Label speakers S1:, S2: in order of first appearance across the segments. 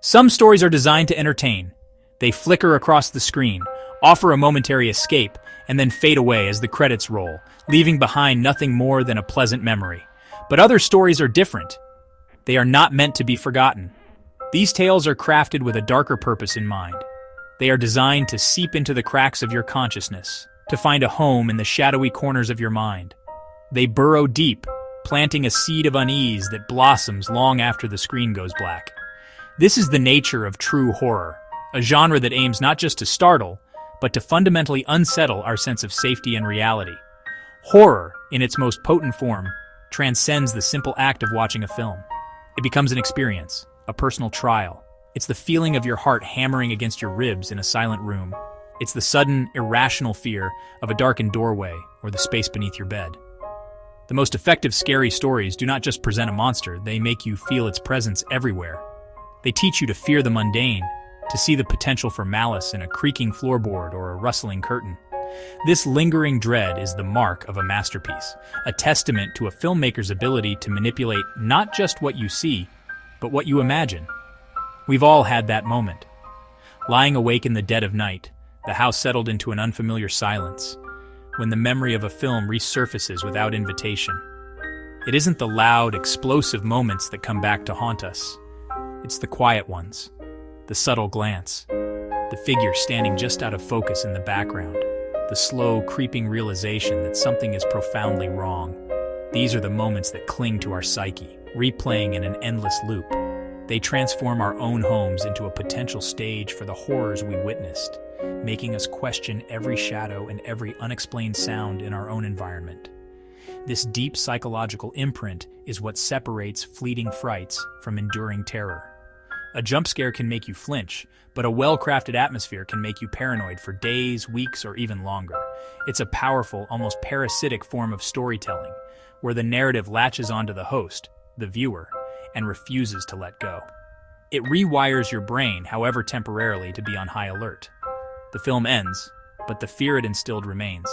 S1: Some stories are designed to entertain. They flicker across the screen, offer a momentary escape, and then fade away as the credits roll, leaving behind nothing more than a pleasant memory. But other stories are different. They are not meant to be forgotten. These tales are crafted with a darker purpose in mind. They are designed to seep into the cracks of your consciousness, to find a home in the shadowy corners of your mind. They burrow deep, planting a seed of unease that blossoms long after the screen goes black. This is the nature of true horror, a genre that aims not just to startle, but to fundamentally unsettle our sense of safety and reality. Horror, in its most potent form, transcends the simple act of watching a film. It becomes an experience, a personal trial. It's the feeling of your heart hammering against your ribs in a silent room. It's the sudden, irrational fear of a darkened doorway or the space beneath your bed. The most effective scary stories do not just present a monster, they make you feel its presence everywhere. They teach you to fear the mundane, to see the potential for malice in a creaking floorboard or a rustling curtain. This lingering dread is the mark of a masterpiece, a testament to a filmmaker's ability to manipulate not just what you see, but what you imagine. We've all had that moment. Lying awake in the dead of night, the house settled into an unfamiliar silence, when the memory of a film resurfaces without invitation. It isn't the loud, explosive moments that come back to haunt us. It's the quiet ones, the subtle glance, the figure standing just out of focus in the background, the slow, creeping realization that something is profoundly wrong. These are the moments that cling to our psyche, replaying in an endless loop. They transform our own homes into a potential stage for the horrors we witnessed, making us question every shadow and every unexplained sound in our own environment. This deep psychological imprint is what separates fleeting frights from enduring terror. A jump scare can make you flinch, but a well-crafted atmosphere can make you paranoid for days, weeks, or even longer. It's a powerful, almost parasitic form of storytelling, where the narrative latches onto the host, the viewer, and refuses to let go. It rewires your brain, however temporarily, to be on high alert. The film ends, but the fear it instilled remains,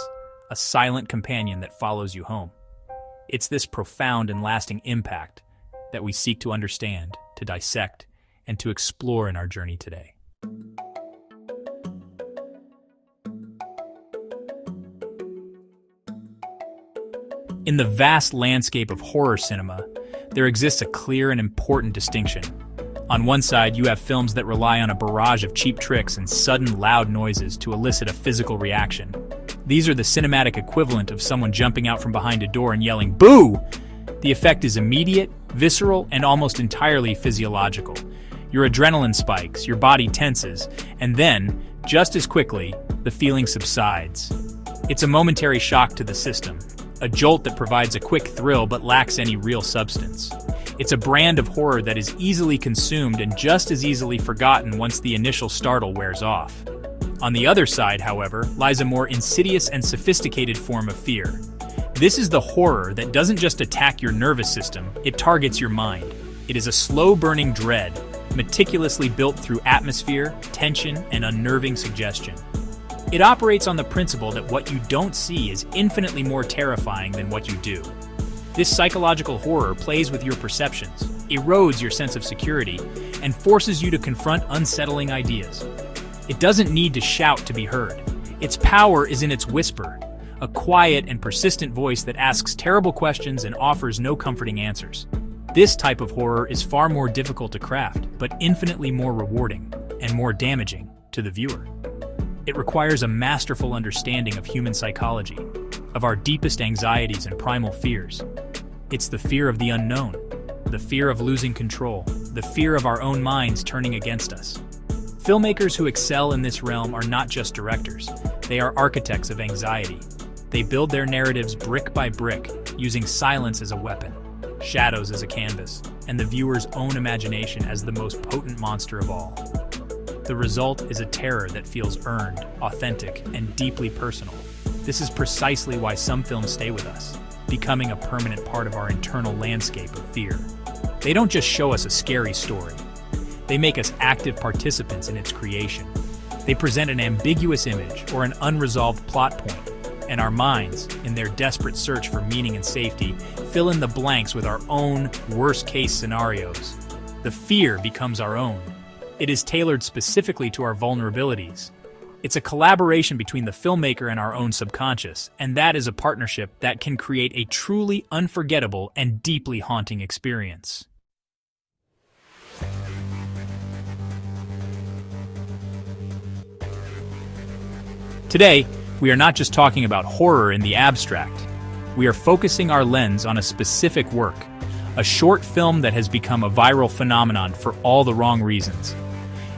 S1: a silent companion that follows you home. It's this profound and lasting impact that we seek to understand, to dissect, and to explore in our journey today. In the vast landscape of horror cinema, there exists a clear and important distinction. On one side, you have films that rely on a barrage of cheap tricks and sudden, loud noises to elicit a physical reaction. These are the cinematic equivalent of someone jumping out from behind a door and yelling, "Boo!" The effect is immediate, visceral, and almost entirely physiological. Your adrenaline spikes, your body tenses, and then, just as quickly, the feeling subsides. It's a momentary shock to the system, a jolt that provides a quick thrill but lacks any real substance. It's a brand of horror that is easily consumed and just as easily forgotten once the initial startle wears off. On the other side, however, lies a more insidious and sophisticated form of fear. This is the horror that doesn't just attack your nervous system, it targets your mind. It is a slow-burning dread, meticulously built through atmosphere, tension, and unnerving suggestion. It operates on the principle that what you don't see is infinitely more terrifying than what you do. This psychological horror plays with your perceptions, erodes your sense of security, and forces you to confront unsettling ideas. It doesn't need to shout to be heard. Its power is in its whisper, a quiet and persistent voice that asks terrible questions and offers no comforting answers. This type of horror is far more difficult to craft, but infinitely more rewarding and more damaging to the viewer. It requires a masterful understanding of human psychology, of our deepest anxieties and primal fears. It's the fear of the unknown, the fear of losing control, the fear of our own minds turning against us. Filmmakers who excel in this realm are not just directors, they are architects of anxiety. They build their narratives brick by brick, using silence as a weapon, shadows as a canvas, and the viewer's own imagination as the most potent monster of all. The result is a terror that feels earned, authentic, and deeply personal. This is precisely why some films stay with us, becoming a permanent part of our internal landscape of fear. They don't just show us a scary story. They make us active participants in its creation. They present an ambiguous image or an unresolved plot point, and our minds, in their desperate search for meaning and safety, fill in the blanks with our own worst-case scenarios. The fear becomes our own, It is tailored specifically to our vulnerabilities. It's a collaboration between the filmmaker and our own subconscious, and that is a partnership that can create a truly unforgettable and deeply haunting experience. Today, we are not just talking about horror in the abstract. We are focusing our lens on a specific work, a short film that has become a viral phenomenon for all the wrong reasons.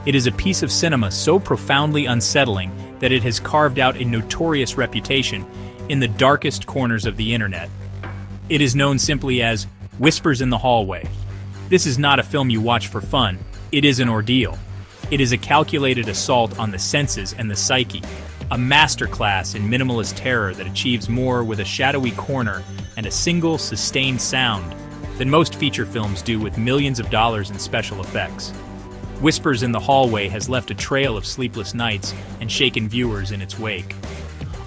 S1: It is a piece of cinema so profoundly unsettling that it has carved out a notorious reputation in the darkest corners of the internet. It is known simply as Whispers in the Hallway. This is not a film you watch for fun. It is an ordeal. It is a calculated assault on the senses and the psyche, a masterclass in minimalist terror that achieves more with a shadowy corner and a single, sustained sound than most feature films do with millions of dollars in special effects. Whispers in the Hallway has left a trail of sleepless nights and shaken viewers in its wake.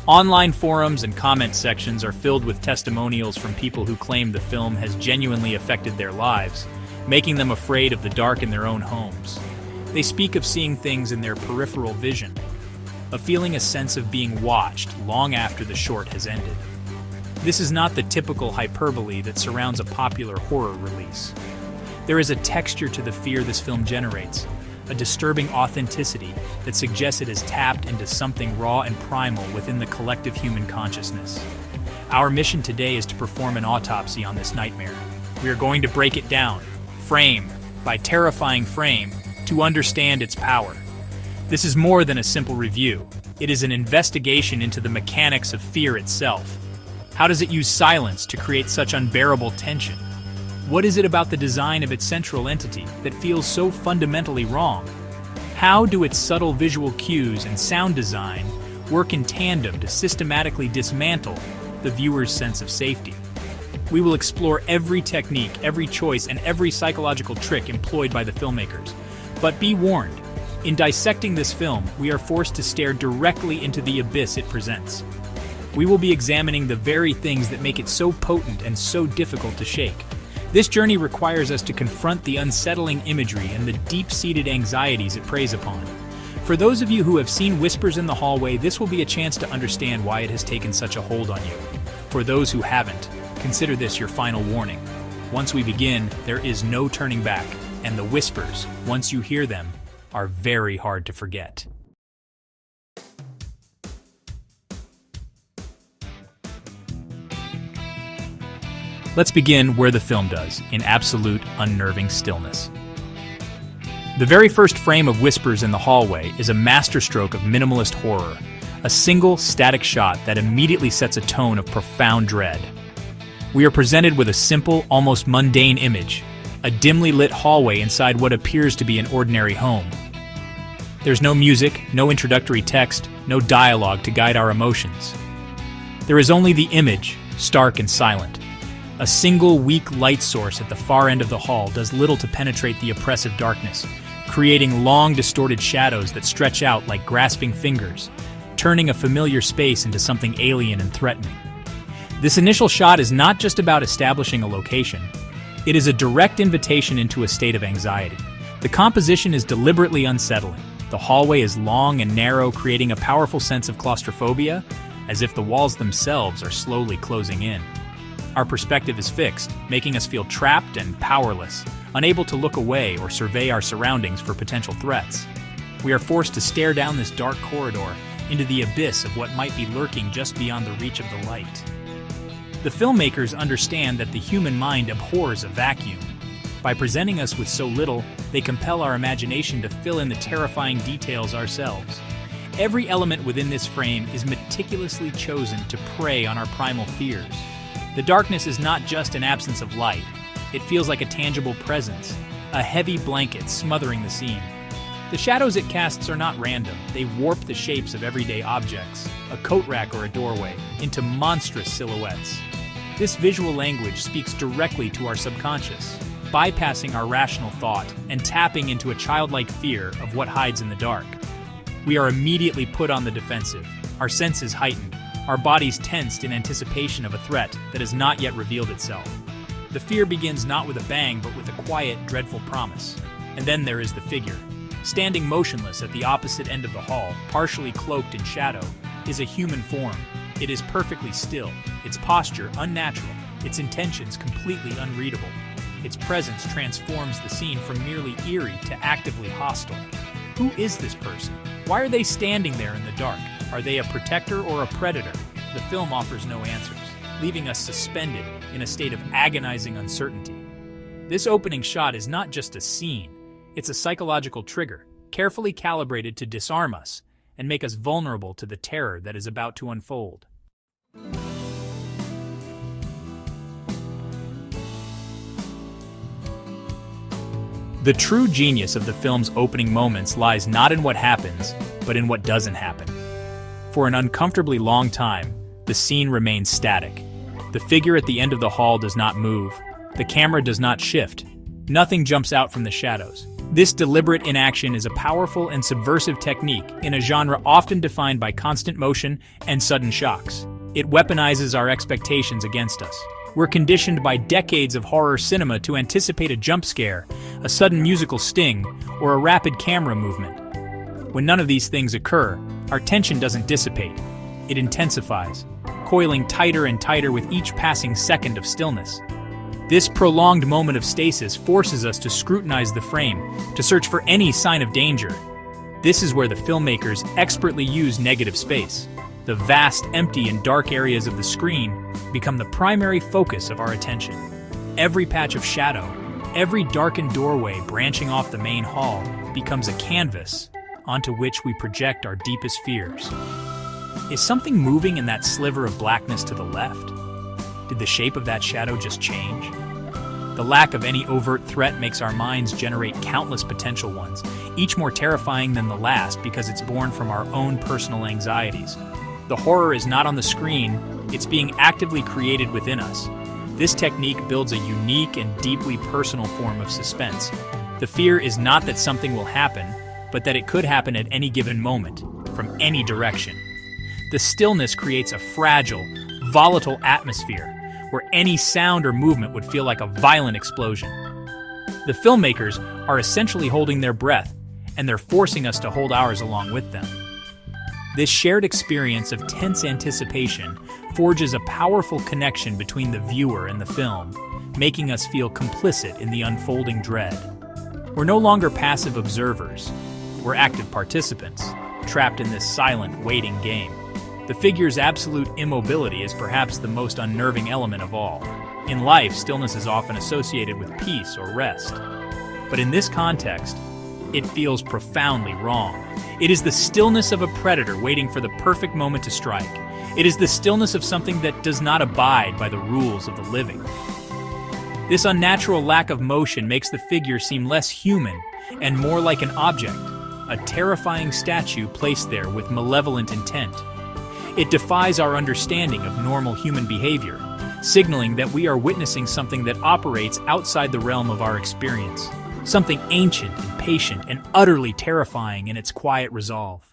S1: Online forums and comment sections are filled with testimonials from people who claim the film has genuinely affected their lives, making them afraid of the dark in their own homes. They speak of seeing things in their peripheral vision, of feeling a sense of being watched long after the short has ended. This is not the typical hyperbole that surrounds a popular horror release. There is a texture to the fear this film generates, a disturbing authenticity that suggests it has tapped into something raw and primal within the collective human consciousness. Our mission today is to perform an autopsy on this nightmare. We are going to break it down, frame by terrifying frame, to understand its power. This is more than a simple review. It is an investigation into the mechanics of fear itself. How does it use silence to create such unbearable tension? What is it about the design of its central entity that feels so fundamentally wrong? How do its subtle visual cues and sound design work in tandem to systematically dismantle the viewer's sense of safety? We will explore every technique, every choice, and every psychological trick employed by the filmmakers. But be warned, in dissecting this film, we are forced to stare directly into the abyss it presents. We will be examining the very things that make it so potent and so difficult to shake. This journey requires us to confront the unsettling imagery and the deep-seated anxieties it preys upon. For those of you who have seen Whispers in the Hallway, this will be a chance to understand why it has taken such a hold on you. For those who haven't, consider this your final warning. Once we begin, there is no turning back, and the whispers, once you hear them, are very hard to forget. Let's begin where the film does, in absolute, unnerving stillness. The very first frame of Whispers in the Hallway is a masterstroke of minimalist horror, a single, static shot that immediately sets a tone of profound dread. We are presented with a simple, almost mundane image, a dimly lit hallway inside what appears to be an ordinary home. There's no music, no introductory text, no dialogue to guide our emotions. There is only the image, stark and silent. A single weak light source at the far end of the hall does little to penetrate the oppressive darkness, creating long, distorted shadows that stretch out like grasping fingers, turning a familiar space into something alien and threatening. This initial shot is not just about establishing a location. It is a direct invitation into a state of anxiety. The composition is deliberately unsettling. The hallway is long and narrow, creating a powerful sense of claustrophobia, as if the walls themselves are slowly closing in. Our perspective is fixed, making us feel trapped and powerless, unable to look away or survey our surroundings for potential threats. We are forced to stare down this dark corridor into the abyss of what might be lurking just beyond the reach of the light. The filmmakers understand that the human mind abhors a vacuum. By presenting us with so little, they compel our imagination to fill in the terrifying details ourselves. Every element within this frame is meticulously chosen to prey on our primal fears. The darkness is not just an absence of light. It feels like a tangible presence, a heavy blanket smothering the scene. The shadows it casts are not random. They warp the shapes of everyday objects, a coat rack or a doorway, into monstrous silhouettes. This visual language speaks directly to our subconscious, bypassing our rational thought and tapping into a childlike fear of what hides in the dark. We are immediately put on the defensive, our senses heightened, our bodies tensed in anticipation of a threat that has not yet revealed itself. The fear begins not with a bang, but with a quiet, dreadful promise. And then there is the figure. Standing motionless at the opposite end of the hall, partially cloaked in shadow, is a human form. It is perfectly still, its posture unnatural, its intentions completely unreadable. Its presence transforms the scene from merely eerie to actively hostile. Who is this person? Why are they standing there in the dark? Are they a protector or a predator? The film offers no answers, leaving us suspended in a state of agonizing uncertainty. This opening shot is not just a scene, it's a psychological trigger, carefully calibrated to disarm us and make us vulnerable to the terror that is about to unfold. The true genius of the film's opening moments lies not in what happens, but in what doesn't happen. For an uncomfortably long time, the scene remains static. The figure at the end of the hall does not move. The camera does not shift. Nothing jumps out from the shadows. This deliberate inaction is a powerful and subversive technique in a genre often defined by constant motion and sudden shocks. It weaponizes our expectations against us. We're conditioned by decades of horror cinema to anticipate a jump scare, a sudden musical sting, or a rapid camera movement. When none of these things occur, our tension doesn't dissipate. It intensifies, coiling tighter and tighter with each passing second of stillness. This prolonged moment of stasis forces us to scrutinize the frame, to search for any sign of danger. This is where the filmmakers expertly use negative space. The vast, empty, and dark areas of the screen become the primary focus of our attention. Every patch of shadow, every darkened doorway branching off the main hall becomes a canvas onto which we project our deepest fears. Is something moving in that sliver of blackness to the left? Did the shape of that shadow just change? The lack of any overt threat makes our minds generate countless potential ones, each more terrifying than the last because it's born from our own personal anxieties. The horror is not on the screen, it's being actively created within us. This technique builds a unique and deeply personal form of suspense. The fear is not that something will happen, but that it could happen at any given moment, from any direction. The stillness creates a fragile, volatile atmosphere where any sound or movement would feel like a violent explosion. The filmmakers are essentially holding their breath, and they're forcing us to hold ours along with them. This shared experience of tense anticipation forges a powerful connection between the viewer and the film, making us feel complicit in the unfolding dread. We're no longer passive observers, we're active participants, trapped in this silent, waiting game. The figure's absolute immobility is perhaps the most unnerving element of all. In life, stillness is often associated with peace or rest. But in this context, it feels profoundly wrong. It is the stillness of a predator waiting for the perfect moment to strike. It is the stillness of something that does not abide by the rules of the living. This unnatural lack of motion makes the figure seem less human and more like an object, a terrifying statue placed there with malevolent intent. It defies our understanding of normal human behavior, signaling that we are witnessing something that operates outside the realm of our experience, something ancient and patient and utterly terrifying in its quiet resolve.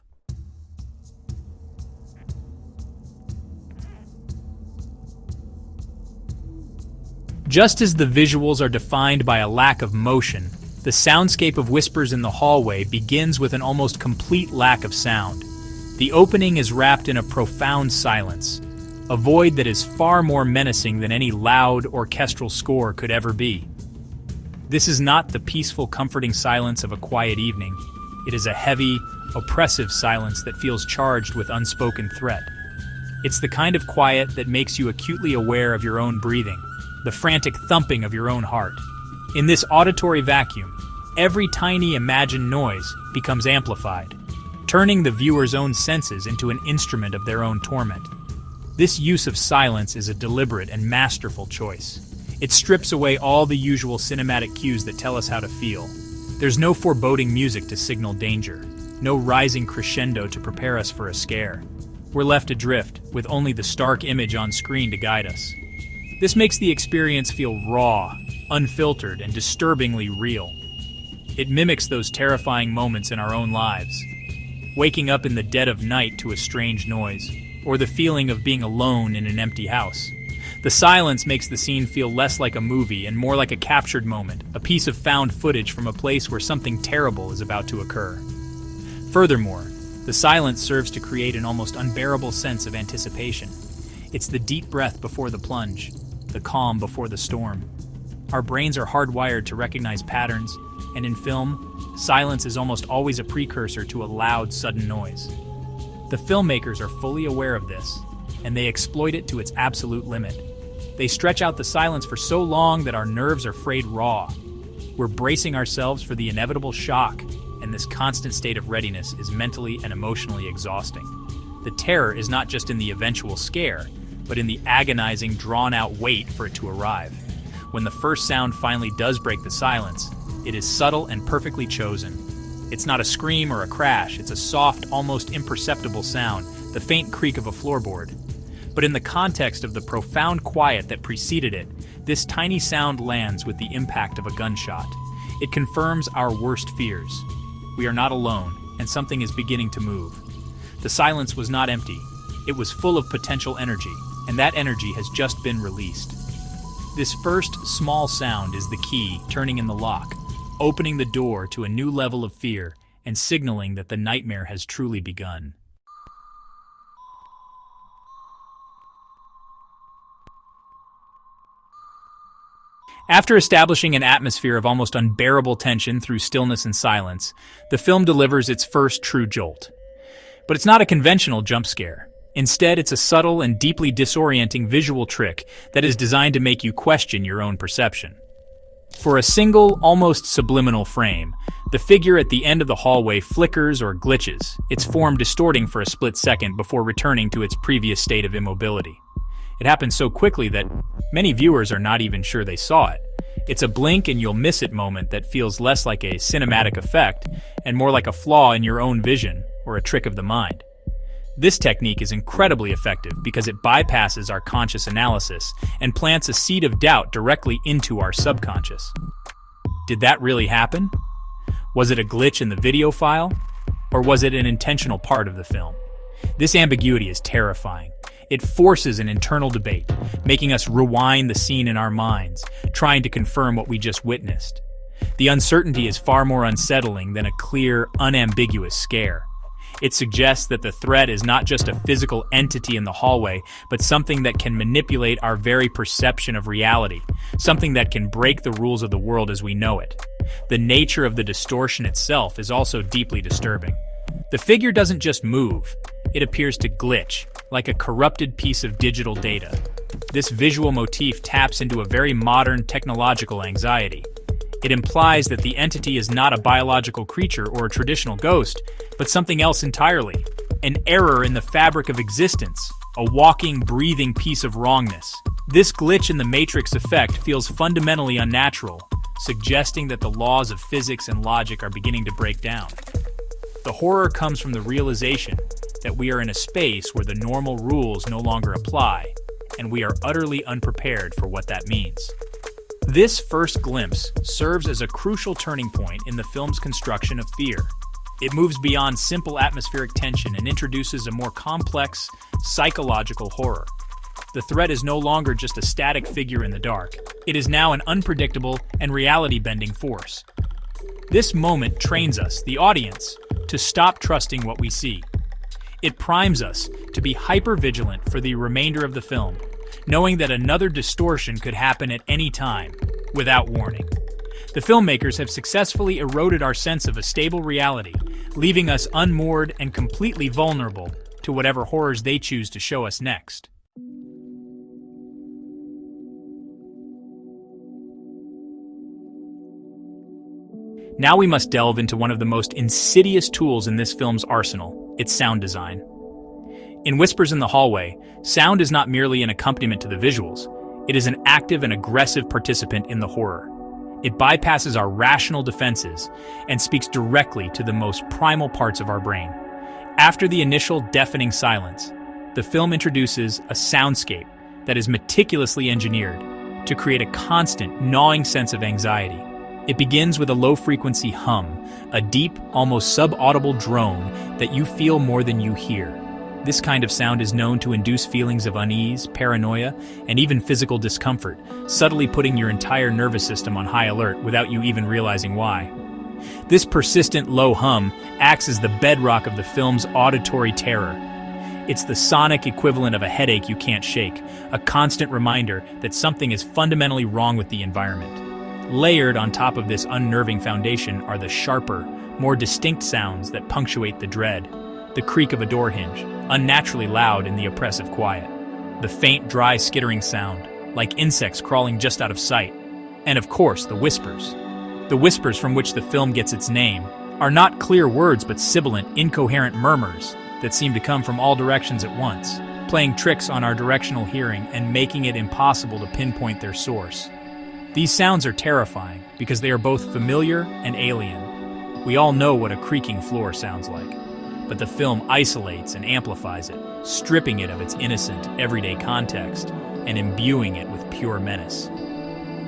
S1: Just as the visuals are defined by a lack of motion, the soundscape of Whispers in the Hallway begins with an almost complete lack of sound. The opening is wrapped in a profound silence, a void that is far more menacing than any loud orchestral score could ever be. This is not the peaceful, comforting silence of a quiet evening. It is a heavy, oppressive silence that feels charged with unspoken threat. It's the kind of quiet that makes you acutely aware of your own breathing, the frantic thumping of your own heart. In this auditory vacuum, every tiny imagined noise becomes amplified, turning the viewer's own senses into an instrument of their own torment. This use of silence is a deliberate and masterful choice. It strips away all the usual cinematic cues that tell us how to feel. There's no foreboding music to signal danger, no rising crescendo to prepare us for a scare. We're left adrift, with only the stark image on screen to guide us. This makes the experience feel raw, unfiltered, and disturbingly real. It mimics those terrifying moments in our own lives. Waking up in the dead of night to a strange noise, or the feeling of being alone in an empty house. The silence makes the scene feel less like a movie and more like a captured moment, a piece of found footage from a place where something terrible is about to occur. Furthermore, the silence serves to create an almost unbearable sense of anticipation. It's the deep breath before the plunge, the calm before the storm. Our brains are hardwired to recognize patterns, and in film, silence is almost always a precursor to a loud, sudden noise. The filmmakers are fully aware of this, and they exploit it to its absolute limit. They stretch out the silence for so long that our nerves are frayed raw. We're bracing ourselves for the inevitable shock, and this constant state of readiness is mentally and emotionally exhausting. The terror is not just in the eventual scare, but in the agonizing, drawn-out wait for it to arrive. When the first sound finally does break the silence, it is subtle and perfectly chosen. It's not a scream or a crash, it's a soft, almost imperceptible sound, the faint creak of a floorboard. But in the context of the profound quiet that preceded it, this tiny sound lands with the impact of a gunshot. It confirms our worst fears. We are not alone, and something is beginning to move. The silence was not empty. It was full of potential energy, and that energy has just been released. This first small sound is the key turning in the lock, opening the door to a new level of fear and signaling that the nightmare has truly begun. After establishing an atmosphere of almost unbearable tension through stillness and silence, the film delivers its first true jolt. But it's not a conventional jump scare. Instead, it's a subtle and deeply disorienting visual trick that is designed to make you question your own perception. For a single, almost subliminal frame, the figure at the end of the hallway flickers or glitches, its form distorting for a split second before returning to its previous state of immobility. It happens so quickly that many viewers are not even sure they saw it. It's a blink and you'll miss it moment that feels less like a cinematic effect and more like a flaw in your own vision or a trick of the mind. This technique is incredibly effective because it bypasses our conscious analysis and plants a seed of doubt directly into our subconscious. Did that really happen? Was it a glitch in the video file? Or was it an intentional part of the film? This ambiguity is terrifying. It forces an internal debate, making us rewind the scene in our minds, trying to confirm what we just witnessed. The uncertainty is far more unsettling than a clear, unambiguous scare. It suggests that the threat is not just a physical entity in the hallway, but something that can manipulate our very perception of reality, something that can break the rules of the world as we know it. The nature of the distortion itself is also deeply disturbing. The figure doesn't just move, it appears to glitch, like a corrupted piece of digital data. This visual motif taps into a very modern technological anxiety. It implies that the entity is not a biological creature or a traditional ghost, but something else entirely. An error in the fabric of existence, a walking, breathing piece of wrongness. This glitch in the Matrix effect feels fundamentally unnatural, suggesting that the laws of physics and logic are beginning to break down. The horror comes from the realization that we are in a space where the normal rules no longer apply, and we are utterly unprepared for what that means. This first glimpse serves as a crucial turning point in the film's construction of fear. It moves beyond simple atmospheric tension and introduces a more complex, psychological horror. The threat is no longer just a static figure in the dark. It is now an unpredictable and reality-bending force. This moment trains us, the audience, to stop trusting what we see. It primes us to be hyper-vigilant for the remainder of the film, knowing that another distortion could happen at any time, without warning. The filmmakers have successfully eroded our sense of a stable reality, leaving us unmoored and completely vulnerable to whatever horrors they choose to show us next. Now we must delve into one of the most insidious tools in this film's arsenal, its sound design. In Whispers in the Hallway, sound is not merely an accompaniment to the visuals, it is an active and aggressive participant in the horror. It bypasses our rational defenses and speaks directly to the most primal parts of our brain. After the initial deafening silence, the film introduces a soundscape that is meticulously engineered to create a constant, gnawing sense of anxiety. It begins with a low-frequency hum, a deep, almost subaudible drone that you feel more than you hear. This kind of sound is known to induce feelings of unease, paranoia, and even physical discomfort, subtly putting your entire nervous system on high alert without you even realizing why. This persistent low hum acts as the bedrock of the film's auditory terror. It's the sonic equivalent of a headache you can't shake, a constant reminder that something is fundamentally wrong with the environment. Layered on top of this unnerving foundation are the sharper, more distinct sounds that punctuate the dread. The creak of a door hinge, unnaturally loud in the oppressive quiet. The faint, dry skittering sound, like insects crawling just out of sight. And of course, the whispers. The whispers from which the film gets its name are not clear words but sibilant, incoherent murmurs that seem to come from all directions at once, playing tricks on our directional hearing and making it impossible to pinpoint their source. These sounds are terrifying because they are both familiar and alien. We all know what a creaking floor sounds like, but the film isolates and amplifies it, stripping it of its innocent, everyday context and imbuing it with pure menace.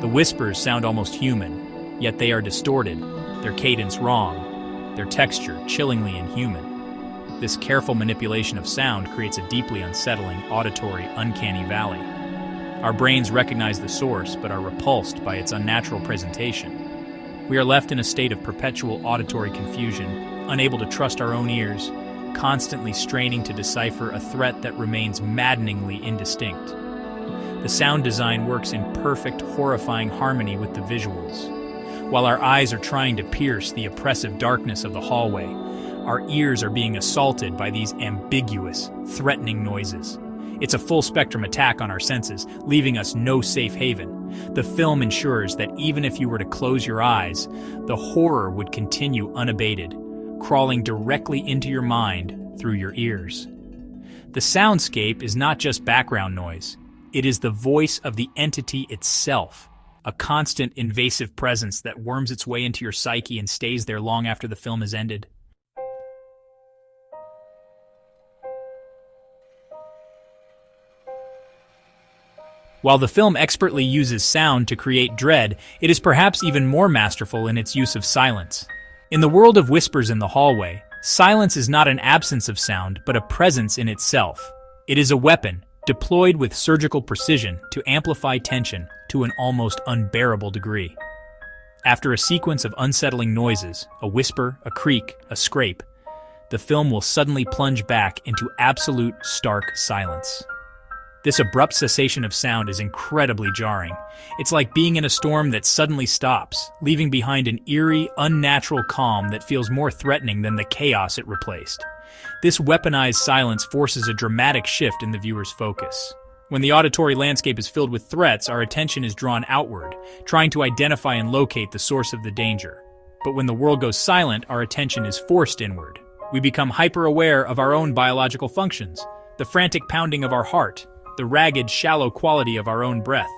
S1: The whispers sound almost human, yet they are distorted, their cadence wrong, their texture chillingly inhuman. This careful manipulation of sound creates a deeply unsettling, auditory, uncanny valley. Our brains recognize the source but are repulsed by its unnatural presentation. We are left in a state of perpetual auditory confusion, unable to trust our own ears, constantly straining to decipher a threat that remains maddeningly indistinct. The sound design works in perfect, horrifying harmony with the visuals. While our eyes are trying to pierce the oppressive darkness of the hallway, our ears are being assaulted by these ambiguous, threatening noises. It's a full-spectrum attack on our senses, leaving us no safe haven. The film ensures that even if you were to close your eyes, the horror would continue unabated, crawling directly into your mind through your ears. The soundscape is not just background noise. It is the voice of the entity itself, a constant, invasive presence that worms its way into your psyche and stays there long after the film has ended. While the film expertly uses sound to create dread, it is perhaps even more masterful in its use of silence. In the world of whispers in the hallway, silence is not an absence of sound, but a presence in itself. It is a weapon, deployed with surgical precision to amplify tension to an almost unbearable degree. After a sequence of unsettling noises, a whisper, a creak, a scrape, the film will suddenly plunge back into absolute, stark silence. This abrupt cessation of sound is incredibly jarring. It's like being in a storm that suddenly stops, leaving behind an eerie, unnatural calm that feels more threatening than the chaos it replaced. This weaponized silence forces a dramatic shift in the viewer's focus. When the auditory landscape is filled with threats, our attention is drawn outward, trying to identify and locate the source of the danger. But when the world goes silent, our attention is forced inward. We become hyper-aware of our own biological functions, the frantic pounding of our heart, the ragged, shallow quality of our own breath,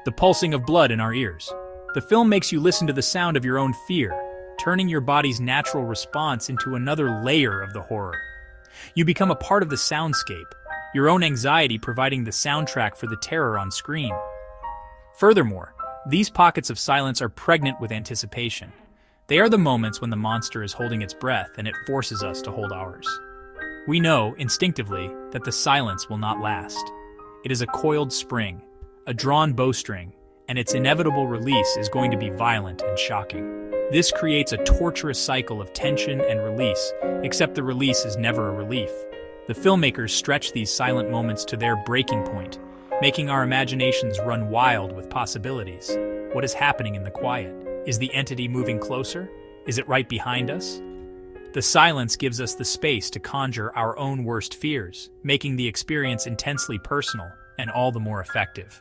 S1: the pulsing of blood in our ears. The film makes you listen to the sound of your own fear, turning your body's natural response into another layer of the horror. You become a part of the soundscape, your own anxiety providing the soundtrack for the terror on screen. Furthermore, these pockets of silence are pregnant with anticipation. They are the moments when the monster is holding its breath and it forces us to hold ours. We know, instinctively, that the silence will not last. It is a coiled spring, a drawn bowstring, and its inevitable release is going to be violent and shocking. This creates a torturous cycle of tension and release, except the release is never a relief. The filmmakers stretch these silent moments to their breaking point, making our imaginations run wild with possibilities. What is happening in the quiet? Is the entity moving closer? Is it right behind us? The silence gives us the space to conjure our own worst fears, making the experience intensely personal and all the more effective.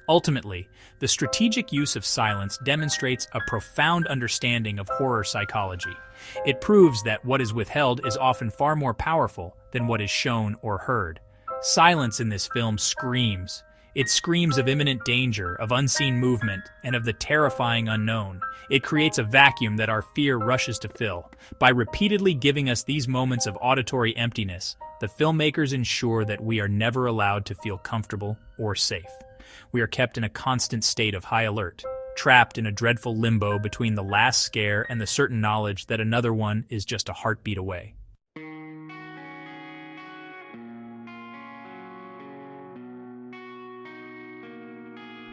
S1: Ultimately, the strategic use of silence demonstrates a profound understanding of horror psychology. It proves that what is withheld is often far more powerful than what is shown or heard. Silence in this film screams. It screams of imminent danger, of unseen movement, and of the terrifying unknown. It creates a vacuum that our fear rushes to fill. By repeatedly giving us these moments of auditory emptiness, the filmmakers ensure that we are never allowed to feel comfortable or safe. We are kept in a constant state of high alert, trapped in a dreadful limbo between the last scare and the certain knowledge that another one is just a heartbeat away.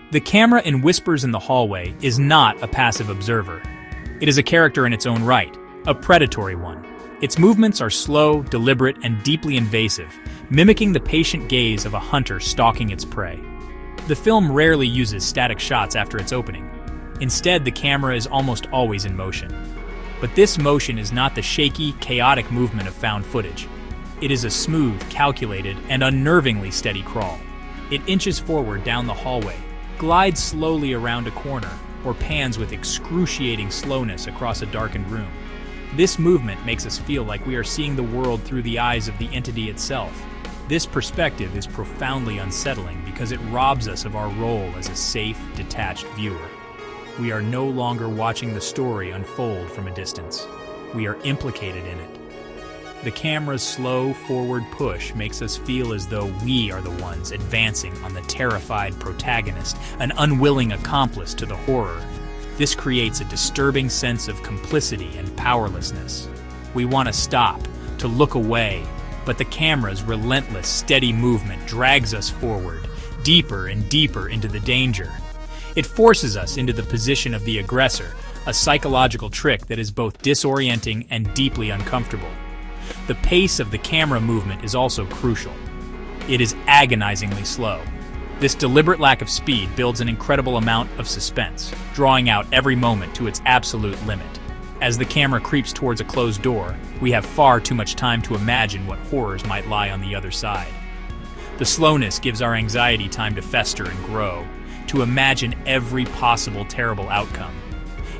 S1: The camera in Whispers in the Hallway is not a passive observer. It is a character in its own right, a predatory one. Its movements are slow, deliberate, and deeply invasive, mimicking the patient gaze of a hunter stalking its prey. The film rarely uses static shots after its opening. Instead, the camera is almost always in motion. But this motion is not the shaky, chaotic movement of found footage. It is a smooth, calculated, and unnervingly steady crawl. It inches forward down the hallway, glides slowly around a corner, or pans with excruciating slowness across a darkened room. This movement makes us feel like we are seeing the world through the eyes of the entity itself. This perspective is profoundly unsettling because it robs us of our role as a safe, detached viewer. We are no longer watching the story unfold from a distance. We are implicated in it. The camera's slow forward push makes us feel as though we are the ones advancing on the terrified protagonist, an unwilling accomplice to the horror. This creates a disturbing sense of complicity and powerlessness. We want to stop, to look away, but the camera's relentless, steady movement drags us forward, deeper and deeper into the danger. It forces us into the position of the aggressor, a psychological trick that is both disorienting and deeply uncomfortable. The pace of the camera movement is also crucial. It is agonizingly slow. This deliberate lack of speed builds an incredible amount of suspense, drawing out every moment to its absolute limit. As the camera creeps towards a closed door, we have far too much time to imagine what horrors might lie on the other side. The slowness gives our anxiety time to fester and grow, to imagine every possible terrible outcome.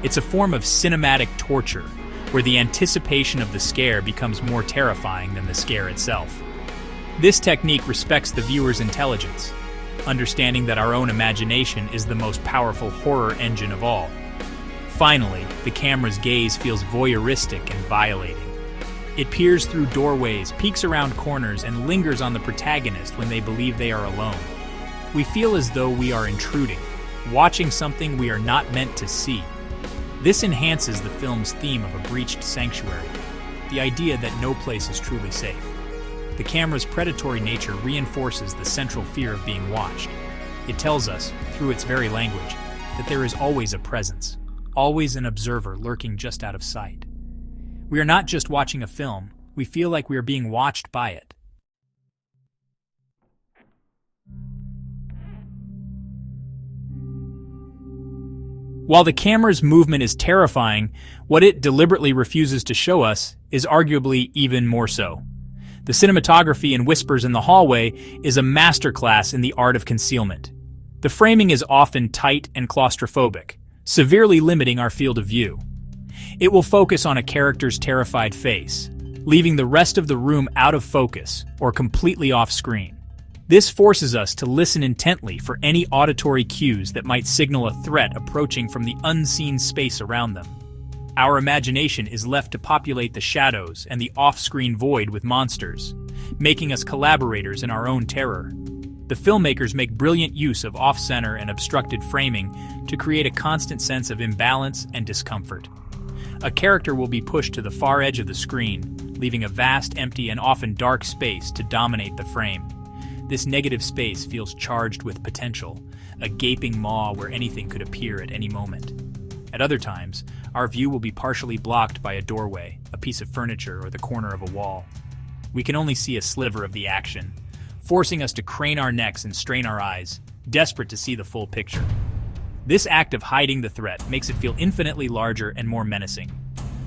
S1: It's a form of cinematic torture, where the anticipation of the scare becomes more terrifying than the scare itself. This technique respects the viewer's intelligence, understanding that our own imagination is the most powerful horror engine of all. Finally, the camera's gaze feels voyeuristic and violating. It peers through doorways, peeks around corners, and lingers on the protagonist when they believe they are alone. We feel as though we are intruding, watching something we are not meant to see. This enhances the film's theme of a breached sanctuary, the idea that no place is truly safe. The camera's predatory nature reinforces the central fear of being watched. It tells us, through its very language, that there is always a presence, always an observer lurking just out of sight. We are not just watching a film, we feel like we are being watched by it. While the camera's movement is terrifying, what it deliberately refuses to show us is arguably even more so. The cinematography in Whispers in the Hallway is a masterclass in the art of concealment. The framing is often tight and claustrophobic, severely limiting our field of view. It will focus on a character's terrified face, leaving the rest of the room out of focus or completely off screen. This forces us to listen intently for any auditory cues that might signal a threat approaching from the unseen space around them. Our imagination is left to populate the shadows and the off-screen void with monsters, making us collaborators in our own terror. The filmmakers make brilliant use of off-center and obstructed framing to create a constant sense of imbalance and discomfort. A character will be pushed to the far edge of the screen, leaving a vast, empty, and often dark space to dominate the frame. This negative space feels charged with potential, a gaping maw where anything could appear at any moment. At other times, our view will be partially blocked by a doorway, a piece of furniture, or the corner of a wall. We can only see a sliver of the action, forcing us to crane our necks and strain our eyes, desperate to see the full picture. This act of hiding the threat makes it feel infinitely larger and more menacing.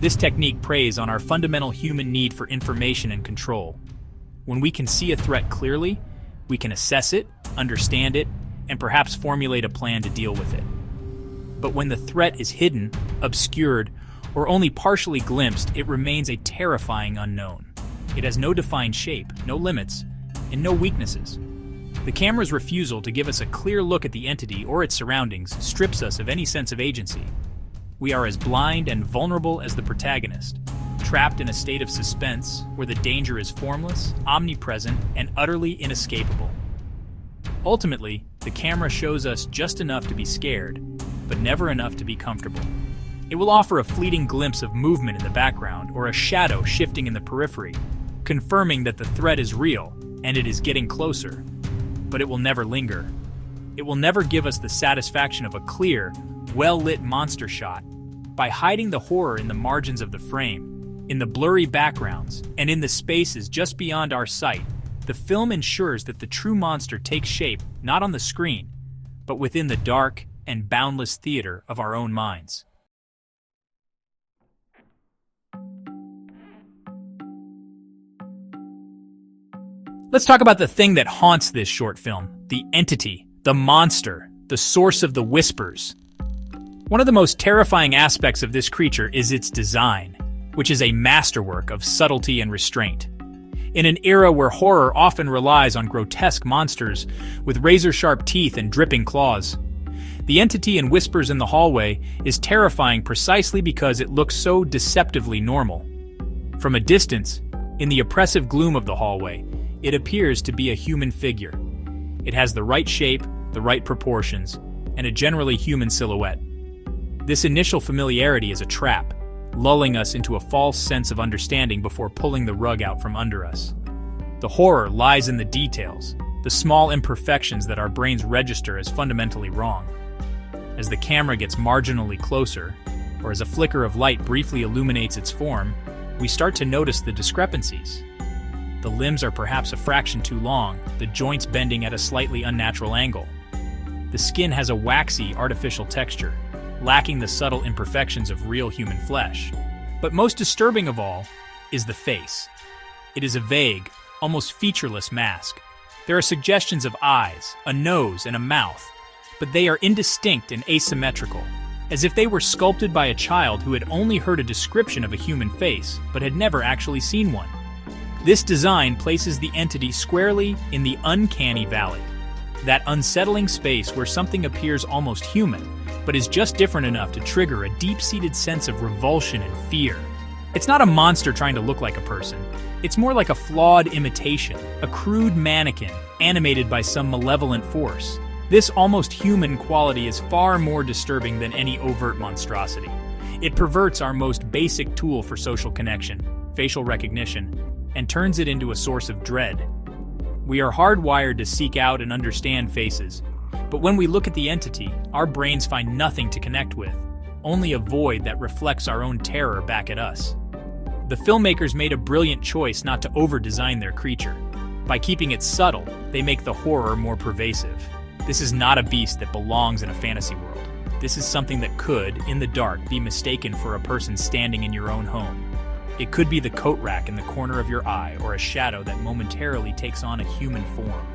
S1: This technique preys on our fundamental human need for information and control. When we can see a threat clearly, we can assess it, understand it, and perhaps formulate a plan to deal with it. But when the threat is hidden, obscured, or only partially glimpsed, it remains a terrifying unknown. It has no defined shape, no limits, and no weaknesses. The camera's refusal to give us a clear look at the entity or its surroundings strips us of any sense of agency. We are as blind and vulnerable as the protagonist, trapped in a state of suspense where the danger is formless, omnipresent, and utterly inescapable. Ultimately, the camera shows us just enough to be scared, but never enough to be comfortable. It will offer a fleeting glimpse of movement in the background or a shadow shifting in the periphery, confirming that the threat is real and it is getting closer, but it will never linger. It will never give us the satisfaction of a clear, well-lit monster shot. By hiding the horror in the margins of the frame, in the blurry backgrounds, and in the spaces just beyond our sight, the film ensures that the true monster takes shape not on the screen, but within the dark and boundless theater of our own minds. Let's talk about the thing that haunts this short film, the entity, the monster, the source of the whispers. One of the most terrifying aspects of this creature is its design, which is a masterwork of subtlety and restraint. In an era where horror often relies on grotesque monsters with razor-sharp teeth and dripping claws, the entity in Whispers in the Hallway is terrifying precisely because it looks so deceptively normal. From a distance, in the oppressive gloom of the hallway, it appears to be a human figure. It has the right shape, the right proportions, and a generally human silhouette. This initial familiarity is a trap, lulling us into a false sense of understanding before pulling the rug out from under us. The horror lies in the details, the small imperfections that our brains register as fundamentally wrong. As the camera gets marginally closer, or as a flicker of light briefly illuminates its form, we start to notice the discrepancies. The limbs are perhaps a fraction too long, the joints bending at a slightly unnatural angle. The skin has a waxy, artificial texture, lacking the subtle imperfections of real human flesh. But most disturbing of all is the face. It is a vague, almost featureless mask. There are suggestions of eyes, a nose, and a mouth, but they are indistinct and asymmetrical, as if they were sculpted by a child who had only heard a description of a human face, but had never actually seen one. This design places the entity squarely in the uncanny valley, that unsettling space where something appears almost human, but is just different enough to trigger a deep-seated sense of revulsion and fear. It's not a monster trying to look like a person. It's more like a flawed imitation, a crude mannequin animated by some malevolent force. This almost human quality is far more disturbing than any overt monstrosity. It perverts our most basic tool for social connection, facial recognition, and turns it into a source of dread. We are hardwired to seek out and understand faces, but when we look at the entity, our brains find nothing to connect with, only a void that reflects our own terror back at us. The filmmakers made a brilliant choice not to over-design their creature. By keeping it subtle, they make the horror more pervasive. This is not a beast that belongs in a fantasy world. This is something that could, in the dark, be mistaken for a person standing in your own home. It could be the coat rack in the corner of your eye, or a shadow that momentarily takes on a human form.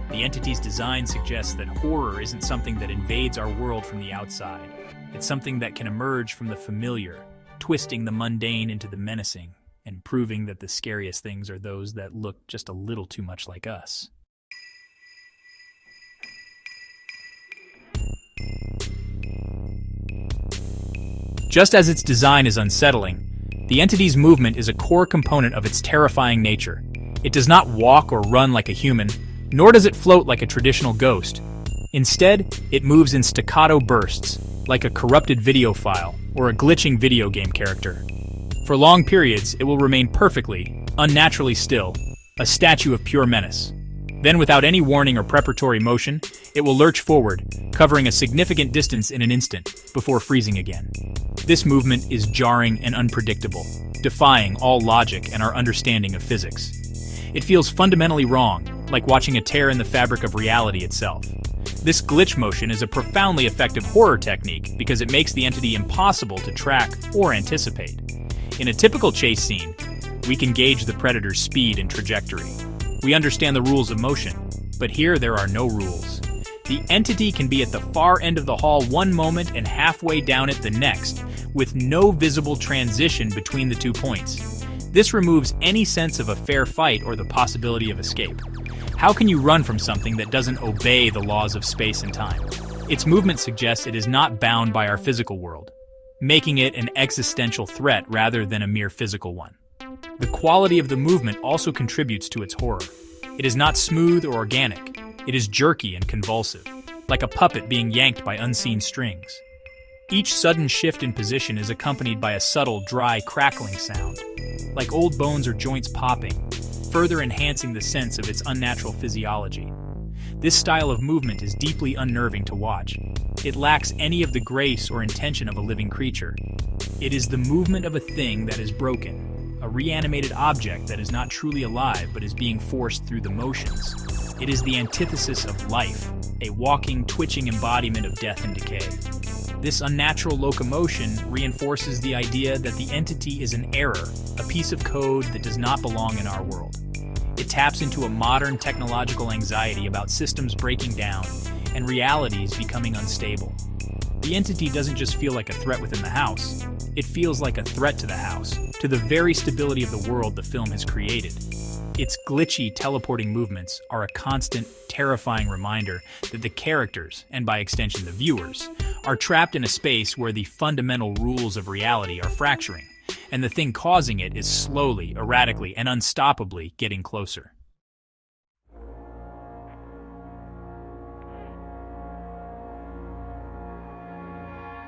S1: The entity's design suggests that horror isn't something that invades our world from the outside. It's something that can emerge from the familiar, twisting the mundane into the menacing, and proving that the scariest things are those that look just a little too much like us. Just as its design is unsettling, the entity's movement is a core component of its terrifying nature. It does not walk or run like a human, nor does it float like a traditional ghost. Instead, it moves in staccato bursts, like a corrupted video file or a glitching video game character. For long periods, it will remain perfectly, unnaturally still, a statue of pure menace. Then, without any warning or preparatory motion, it will lurch forward, covering a significant distance in an instant, before freezing again. This movement is jarring and unpredictable, defying all logic and our understanding of physics. It feels fundamentally wrong, like watching a tear in the fabric of reality itself. This glitch motion is a profoundly effective horror technique because it makes the entity impossible to track or anticipate. In a typical chase scene, we can gauge the predator's speed and trajectory. We understand the rules of motion, but here there are no rules. The entity can be at the far end of the hall one moment and halfway down it the next, with no visible transition between the 2 points. This removes any sense of a fair fight or the possibility of escape. How can you run from something that doesn't obey the laws of space and time? Its movement suggests it is not bound by our physical world, making it an existential threat rather than a mere physical one. The quality of the movement also contributes to its horror. It is not smooth or organic. It is jerky and convulsive, like a puppet being yanked by unseen strings. Each sudden shift in position is accompanied by a subtle, dry, crackling sound, like old bones or joints popping, further enhancing the sense of its unnatural physiology. This style of movement is deeply unnerving to watch. It lacks any of the grace or intention of a living creature. It is the movement of a thing that is broken, a reanimated object that is not truly alive but is being forced through the motions. It is the antithesis of life, a walking, twitching embodiment of death and decay. This unnatural locomotion reinforces the idea that the entity is an error, a piece of code that does not belong in our world. It taps into a modern technological anxiety about systems breaking down and realities becoming unstable. The entity doesn't just feel like a threat within the house, it feels like a threat to the house, to the very stability of the world the film has created. Its glitchy, teleporting movements are a constant, terrifying reminder that the characters, and by extension the viewers, are trapped in a space where the fundamental rules of reality are fracturing, and the thing causing it is slowly, erratically, and unstoppably getting closer.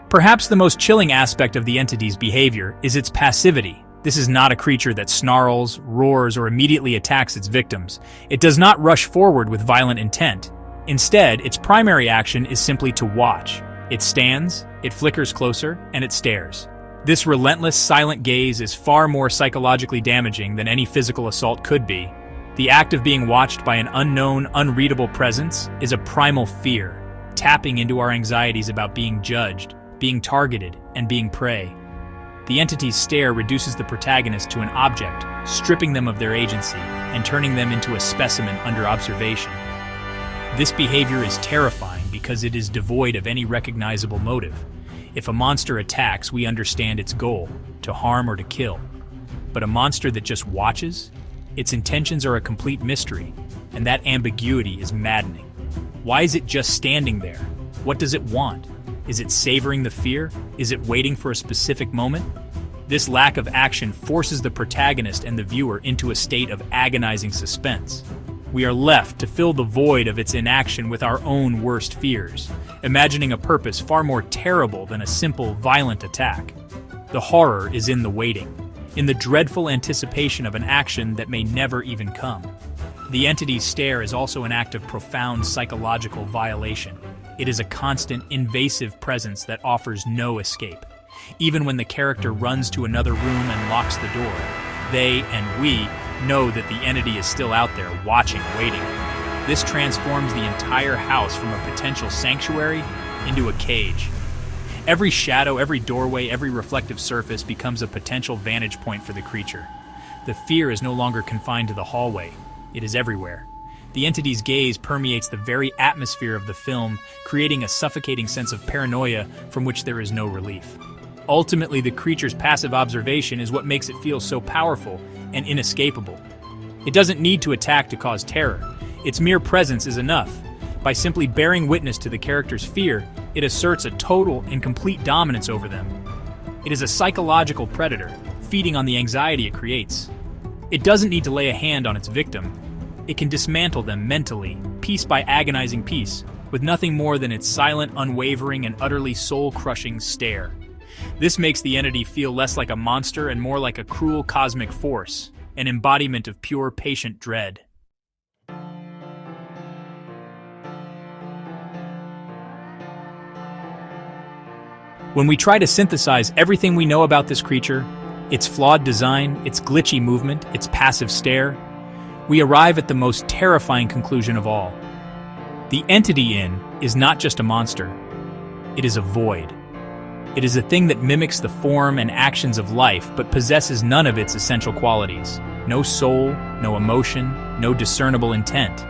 S1: Perhaps the most chilling aspect of the entity's behavior is its passivity. This is not a creature that snarls, roars, or immediately attacks its victims. It does not rush forward with violent intent. Instead, its primary action is simply to watch. It stands, it flickers closer, and it stares. This relentless, silent gaze is far more psychologically damaging than any physical assault could be. The act of being watched by an unknown, unreadable presence is a primal fear, tapping into our anxieties about being judged, being targeted, and being prey. The entity's stare reduces the protagonist to an object, stripping them of their agency and turning them into a specimen under observation. This behavior is terrifying because it is devoid of any recognizable motive. If a monster attacks, we understand its goal, to harm or to kill. But a monster that just watches? Its intentions are a complete mystery, and that ambiguity is maddening. Why is it just standing there? What does it want? Is it savoring the fear? Is it waiting for a specific moment? This lack of action forces the protagonist and the viewer into a state of agonizing suspense. We are left to fill the void of its inaction with our own worst fears, imagining a purpose far more terrible than a simple, violent attack. The horror is in the waiting, in the dreadful anticipation of an action that may never even come. The entity's stare is also an act of profound psychological violation. It is a constant, invasive presence that offers no escape. Even when the character runs to another room and locks the door, they and we know that the entity is still out there, watching, waiting. This transforms the entire house from a potential sanctuary into a cage. Every shadow, every doorway, every reflective surface becomes a potential vantage point for the creature. The fear is no longer confined to the hallway. It is everywhere. The entity's gaze permeates the very atmosphere of the film, creating a suffocating sense of paranoia from which there is no relief. Ultimately, the creature's passive observation is what makes it feel so powerful and inescapable. It doesn't need to attack to cause terror. Its mere presence is enough. By simply bearing witness to the character's fear, it asserts a total and complete dominance over them. It is a psychological predator, feeding on the anxiety it creates. It doesn't need to lay a hand on its victim. It can dismantle them mentally, piece by agonizing piece, with nothing more than its silent, unwavering, and utterly soul-crushing stare. This makes the entity feel less like a monster and more like a cruel cosmic force, an embodiment of pure, patient dread. When we try to synthesize everything we know about this creature, its flawed design, its glitchy movement, its passive stare, we arrive at the most terrifying conclusion of all. The entity in is not just a monster. It is a void. It is a thing that mimics the form and actions of life but possesses none of its essential qualities. No soul, no emotion, no discernible intent.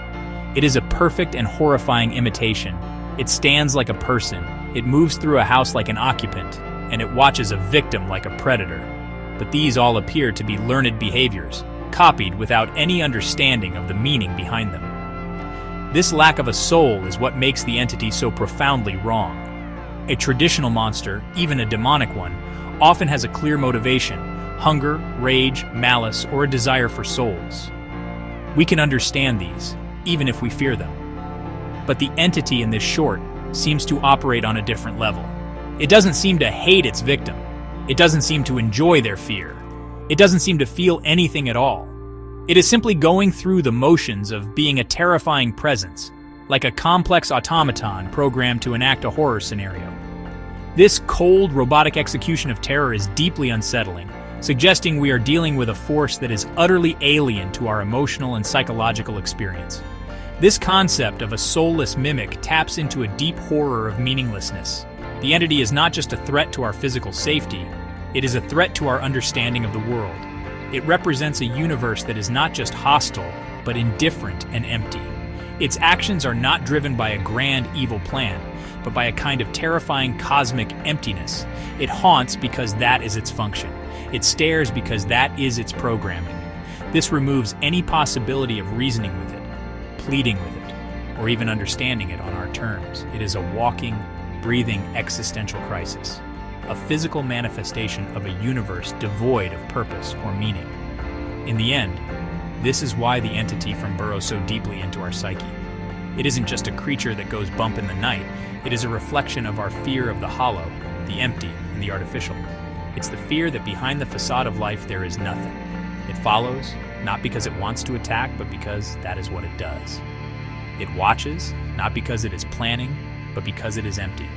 S1: It is a perfect and horrifying imitation. It stands like a person. It moves through a house like an occupant, and it watches a victim like a predator. But these all appear to be learned behaviors, copied without any understanding of the meaning behind them. This lack of a soul is what makes the entity so profoundly wrong. A traditional monster, even a demonic one, often has a clear motivation: hunger, rage, malice, or a desire for souls. We can understand these, even if we fear them. But the entity in this short seems to operate on a different level. It doesn't seem to hate its victim. It doesn't seem to enjoy their fear. It doesn't seem to feel anything at all. It is simply going through the motions of being a terrifying presence, like a complex automaton programmed to enact a horror scenario. This cold, robotic execution of terror is deeply unsettling, suggesting we are dealing with a force that is utterly alien to our emotional and psychological experience. This concept of a soulless mimic taps into a deep horror of meaninglessness. The entity is not just a threat to our physical safety, it is a threat to our understanding of the world. It represents a universe that is not just hostile, but indifferent and empty. Its actions are not driven by a grand evil plan, but by a kind of terrifying cosmic emptiness. It haunts because that is its function. It stares because that is its programming. This removes any possibility of reasoning with it, pleading with it, or even understanding it on our terms. It is a walking, breathing existential crisis, a physical manifestation of a universe devoid of purpose or meaning. In the end, this is why the entity burrows so deeply into our psyche. It isn't just a creature that goes bump in the night, it is a reflection of our fear of the hollow, the empty, and the artificial. It's the fear that behind the facade of life there is nothing. It follows, not because it wants to attack, but because that is what it does. It watches, not because it is planning, but because it is empty.